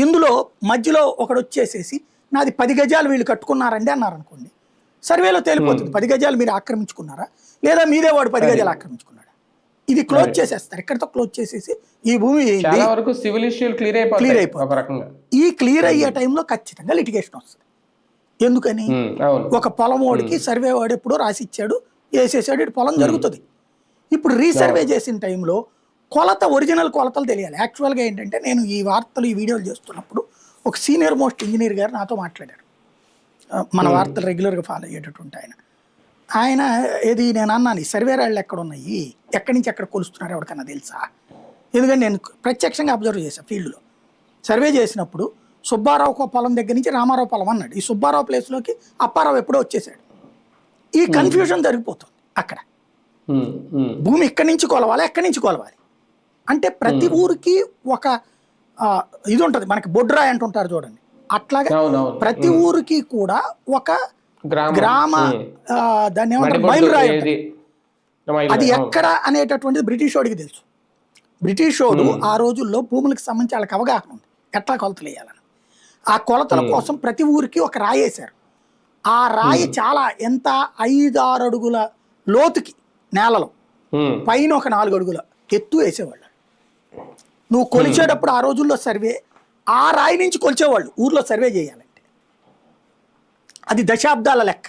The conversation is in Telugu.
ఇందులో మధ్యలో ఒకడు వచ్చేసేసి నాది 10 గజాలు వీళ్ళు కట్టుకున్నారండి అన్నారు అనుకోండి, సర్వేలో తేలిపోతుంది 10 గజాలు మీరు ఆక్రమించుకున్నారా లేదా మీదే వాడు 10 గజాలు ఆక్రమించుకున్నాడా. ఇది క్లోజ్ చేసేస్తారు, ఎక్కడితో క్లోజ్ చేసేసి ఈ భూమి చాలా వరకు సివిల్ ఇష్యూలు క్లియర్ అయిపోతుంది. ఈ క్లియర్ అయ్యే టైంలో ఖచ్చితంగా లిటిగేషన్ వస్తుంది. ఎందుకని ఒక పొలం వాడికి సర్వే వాడు ఎప్పుడో రాసిచ్చాడు, వేసేసాడు, ఇటు పొలం జరుగుతుంది. ఇప్పుడు రీసర్వే చేసిన టైంలో కొలత ఒరిజినల్ కొలతలు తెలియాలి. యాక్చువల్గా ఏంటంటే నేను ఈ వార్తలు ఈ వీడియోలు చేస్తున్నప్పుడు ఒక సీనియర్ మోస్ట్ ఇంజనీర్ గారు నాతో మాట్లాడారు, మన వార్తలు రెగ్యులర్గా ఫాలో అయ్యేటటువంటి ఆయన ఏది నేను అన్నాను, ఈ సర్వే రాళ్ళు ఎక్కడ ఉన్నాయి, ఎక్కడి నుంచి ఎక్కడ కొలుస్తున్నారు ఎవరికన్నా తెలుసా. ఎందుకంటే నేను ప్రత్యక్షంగా అబ్జర్వ్ చేశాను ఫీల్డ్లో. సర్వే చేసినప్పుడు సుబ్బారావు పొలం దగ్గర నుంచి రామారావు పొలం అన్నాడు, ఈ సుబ్బారావు ప్లేస్లోకి అప్పారావు ఎప్పుడో వచ్చేసాడు. ఈ కన్ఫ్యూజన్ జరిగిపోతుంది అక్కడ. భూమి ఎక్కడి నుంచి కొలవాలి, ఎక్కడి నుంచి కొలవాలి అంటే ప్రతి ఊరికి ఒక ఇది ఉంటుంది, మనకి బొడ్రాయి అంటుంటారు చూడండి, అట్లాగా ప్రతి ఊరికి కూడా ఒక గ్రామ దాన్ని ఏమంటారు మైలురాయి, అది ఎక్కడ అనేటటువంటిది బ్రిటిష్ వాడికి తెలుసు. బ్రిటిష్ వాడు ఆ రోజుల్లో భూములకు సంబంధించి వాళ్ళకి అవగాహన ఉంది ఎట్లా కొలతలు వేయాలని. ఆ కొలతల కోసం ప్రతి ఊరికి ఒక రాయి వేశారు. ఆ రాయి చాలా ఎంత 5-6 అడుగుల లోతుకి నేలలో, పైన ఒక 4 అడుగుల ఎత్తు వేసేవాళ్ళు. నువ్వు కొలిచేటప్పుడు ఆ రోజుల్లో సర్వే ఆ రాయి నుంచి కొలిచేవాళ్ళు ఊర్లో సర్వే చేయాలంటే. అది దశాబ్దాల లెక్క.